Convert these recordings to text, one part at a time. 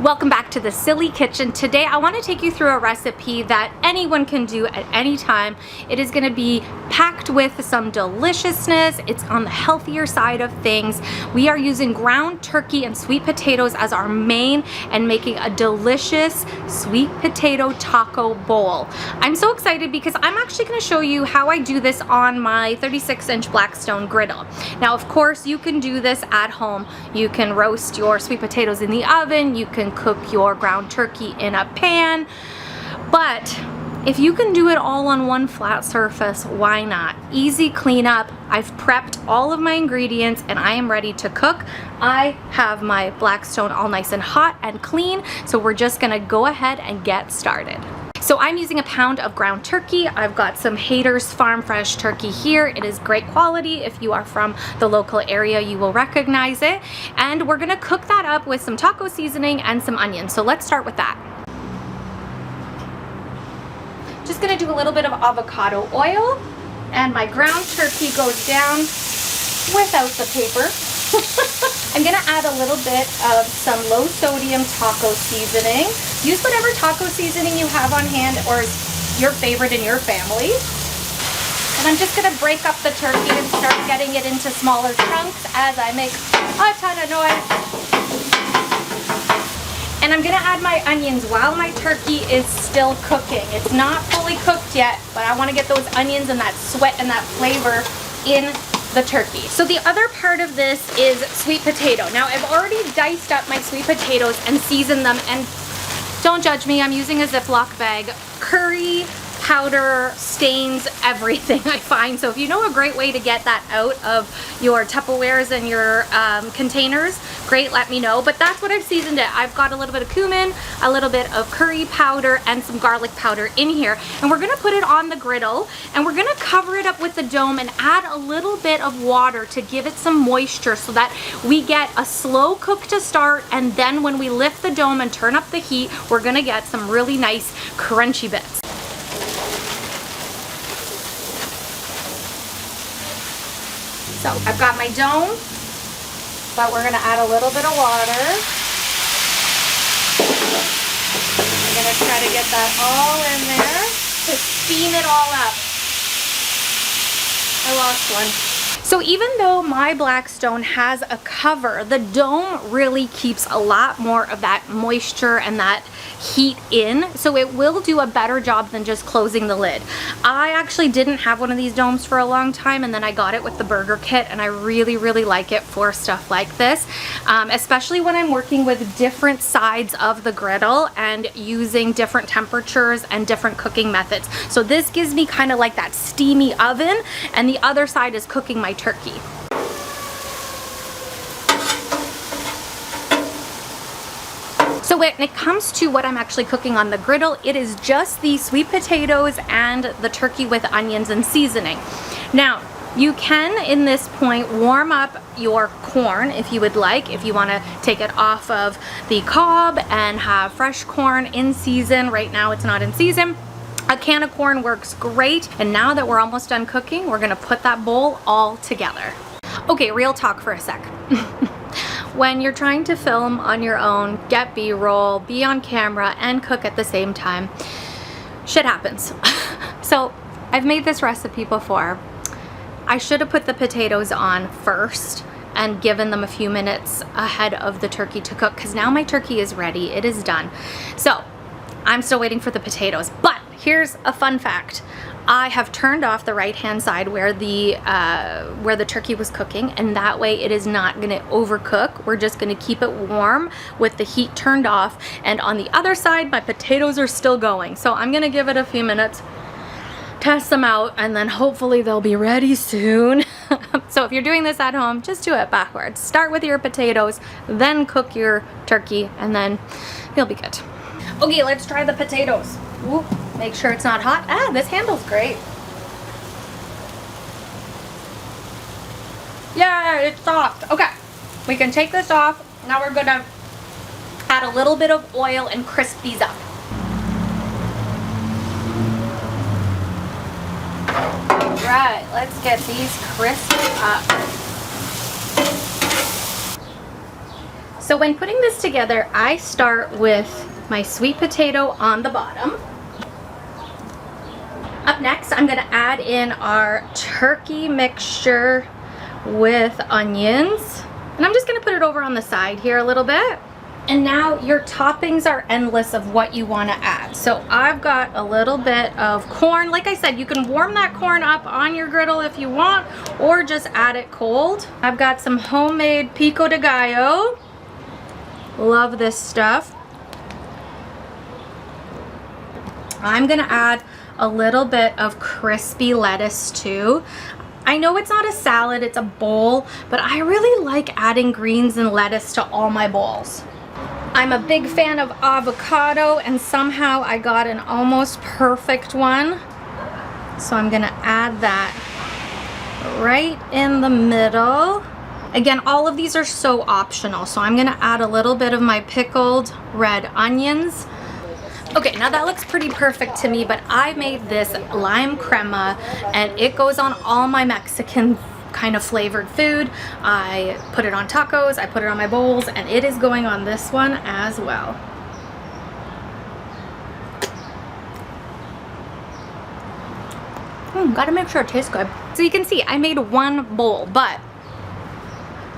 Welcome back to the Silly Kitchen. Today I want to take you through a recipe that anyone can do at any time. It is going to be packed with some deliciousness. It's on the healthier side of things. We are using ground turkey and sweet potatoes as our main and making a delicious sweet potato taco bowl. I'm so excited because I'm actually going to show you how I do this on my 36-inch Blackstone griddle. Now, of course, you can do this at home. You can roast your sweet potatoes in the oven. You can cook your ground turkey in a pan, but if you can do it all on one flat surface, why not? Easy cleanup. I've prepped all of my ingredients and I am ready to cook. I have my Blackstone all nice and hot and clean, so we're just gonna go ahead and get started. So I'm using a pound of ground turkey. I've got some Taters farm fresh turkey here. It is great quality. If you are from the local area, you will recognize it. And we're gonna cook that up with some taco seasoning and some onions. So let's start with that. Just gonna do a little bit of avocado oil, and my ground turkey goes down without the paper. I'm gonna add a little bit of some low sodium taco seasoning. Use whatever taco seasoning you have on hand or is your favorite in your family. And I'm just gonna break up the turkey and start getting it into smaller chunks as I make a ton of noise. And I'm gonna add my onions while my turkey is still cooking. It's not fully cooked yet, but I wanna get those onions and that sweat and that flavor in the turkey. So the other part of this is sweet potato. Now I've already diced up my sweet potatoes and seasoned them, and don't judge me, I'm using a Ziploc bag. Curry powder stains everything, I find. So if you know a great way to get that out of your Tupperwares and your containers, great, let me know. But that's what I've seasoned it. I've got a little bit of cumin, a little bit of curry powder, and some garlic powder in here. And we're gonna put it on the griddle, and we're gonna cover it up with the dome and add a little bit of water to give it some moisture so that we get a slow cook to start, and then when we lift the dome and turn up the heat, we're gonna get some really nice crunchy bits. So I've got my dome, but we're gonna add a little bit of water. I'm gonna try to get that all in there to steam it all up. I lost one. So even though my Blackstone has a cover, the dome really keeps a lot more of that moisture and that heat in, so it will do a better job than just closing the lid. I actually didn't have one of these domes for a long time, and then I got it with the burger kit, and I really like it for stuff like this, especially when I'm working with different sides of the griddle and using different temperatures and different cooking methods. So this gives me kind of like that steamy oven, and the other side is cooking my turkey. So when it comes to what I'm actually cooking on the griddle, it is just the sweet potatoes and the turkey with onions and seasoning. Now, you can, in this point, warm up your corn if you would like, if you want to take it off of the cob and have fresh corn in season. Right now it's not in season. A can of corn works great. And now that we're almost done cooking, we're gonna put that bowl all together. Okay, real talk for a sec. When you're trying to film on your own, get B-roll, be on camera, and cook at the same time, shit happens. So I've made this recipe before. I should have put the potatoes on first and given them a few minutes ahead of the turkey to cook, because now my turkey is ready, it is done. So I'm still waiting for the potatoes, but here's a fun fact. I have turned off the right-hand side where the turkey was cooking, and that way it is not gonna overcook. We're just gonna keep it warm with the heat turned off. And on the other side, my potatoes are still going. So I'm gonna give it a few minutes, test them out, and then hopefully they'll be ready soon. So if you're doing this at home, just do it backwards. Start with your potatoes, then cook your turkey, and then you'll be good. Okay, let's try the potatoes. Ooh, make sure it's not hot. Ah, this handle's great. Yeah, it's soft. Okay, we can take this off. Now we're gonna add a little bit of oil and crisp these up. All right, let's get these crisped up. So when putting this together, I start with my sweet potato on the bottom. Up next, I'm gonna add in our turkey mixture with onions. And I'm just gonna put it over on the side here a little bit. And now your toppings are endless of what you wanna add. So I've got a little bit of corn. Like I said, you can warm that corn up on your griddle if you want, or just add it cold. I've got some homemade pico de gallo. Love this stuff. I'm gonna add a little bit of crispy lettuce too. I know it's not a salad, it's a bowl, but I really like adding greens and lettuce to all my bowls. I'm a big fan of avocado, and somehow I got an almost perfect one. So I'm gonna add that right in the middle. Again, all of these are so optional, so I'm gonna add a little bit of my pickled red onions. Okay, now that looks pretty perfect to me, but I made this lime crema and it goes on all my Mexican kind of flavored food. I put it on tacos, I put it on my bowls, and it is going on this one as well. Gotta make sure it tastes good. So you can see I made one bowl, but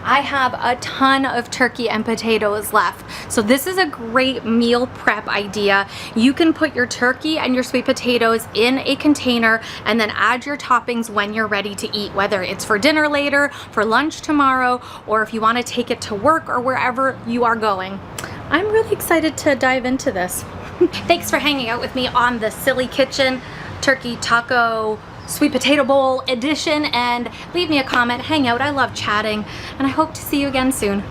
I have a ton of turkey and potatoes left. So this is a great meal prep idea. You can put your turkey and your sweet potatoes in a container and then add your toppings when you're ready to eat, whether it's for dinner later, for lunch tomorrow, or if you want to take it to work or wherever you are going. I'm really excited to dive into this. Thanks for hanging out with me on the Silly Kitchen Turkey Taco Sweet Potato Bowl edition, and leave me a comment, hang out. I love chatting, and I hope to see you again soon.